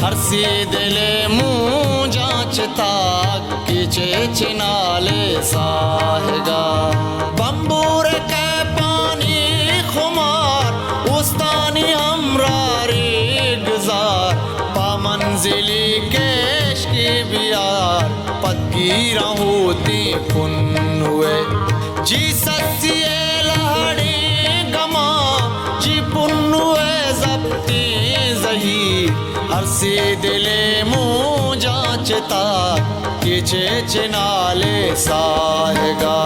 हर सी दिले मुँह जांचता किचे चिनाले साहेगा बम्बूर के पानी खुमार उस्तानी हमरारी गुजार पामंजिली केश की बियार पदगीरा होती पुन हुए जी सस्सिए लहड़ी गमा जी पुन हुए जब्ती जही हर सी दिले मुँह जांचता किचे चिनाले साहेगा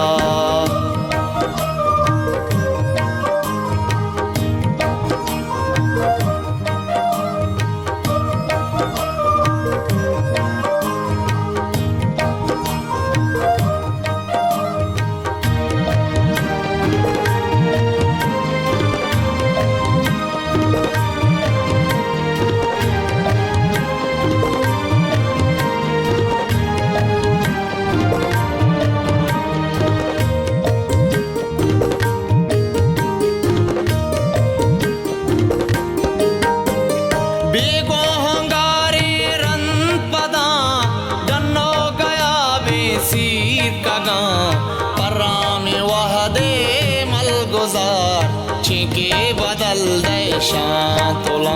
चीके बदल दे शांतुला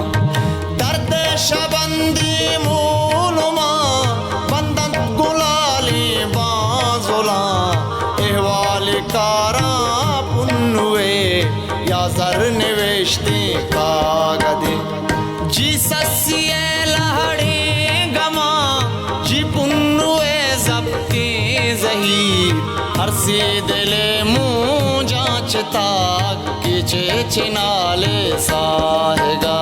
दर्द शबंदी मूलमा बंदन गुलाली बाजुला एहवाल कारा पुन्नुए या जर निवेशती कागदे जी सस्सिए लहड़ी गमा जी पुन्नुए जब्ती जहीर हर सी दिले मुँह जांचता किचे चिनाले साहेगा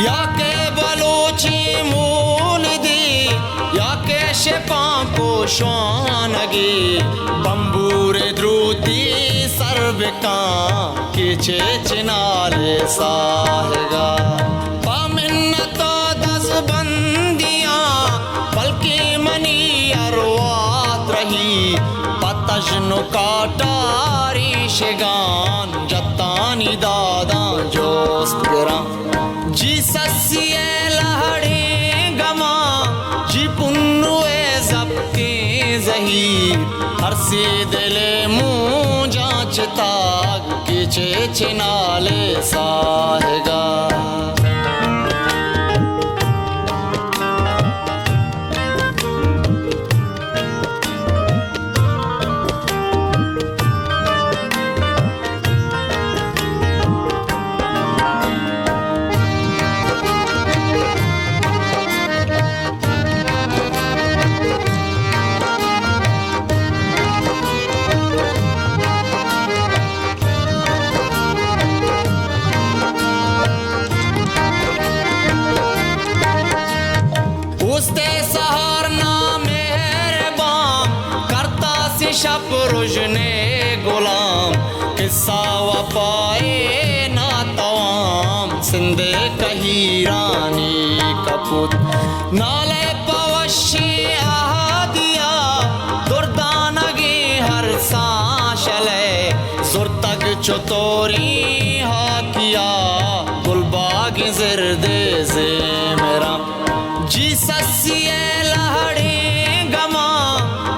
या के बलोची मूल दी या के शेपां को शानगी बम्बूर द्रुती सर्वका किचे चिनाले साहेगा पामिन्नतो दस बंदियां बल्कि मनी अरवात रही पतजनु काटारी शेगान जत्तानी दादा जोस्त गिरा जी सस्सिए लहड़ी गमा जी पुन्नुए जब्ती जहीर हर सी दिले मुँह जांचता किचे चिनाले साहेगा शब रुजने गुलाम किस्सा वफाए ना तवाम सिंधे कहीरानी कपूत नाले पवशी आदिया दुर्दानगी हर सांशले जुर्तग चतोरी हाकिया गुलबाग जिरदे से मेरा जी सस्सिए लहड़ी गमा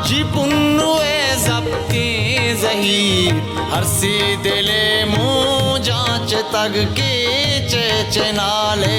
जी पुन्नुए जब्ती जहीर हर सी दिले मुँह जांच तग की चिनाले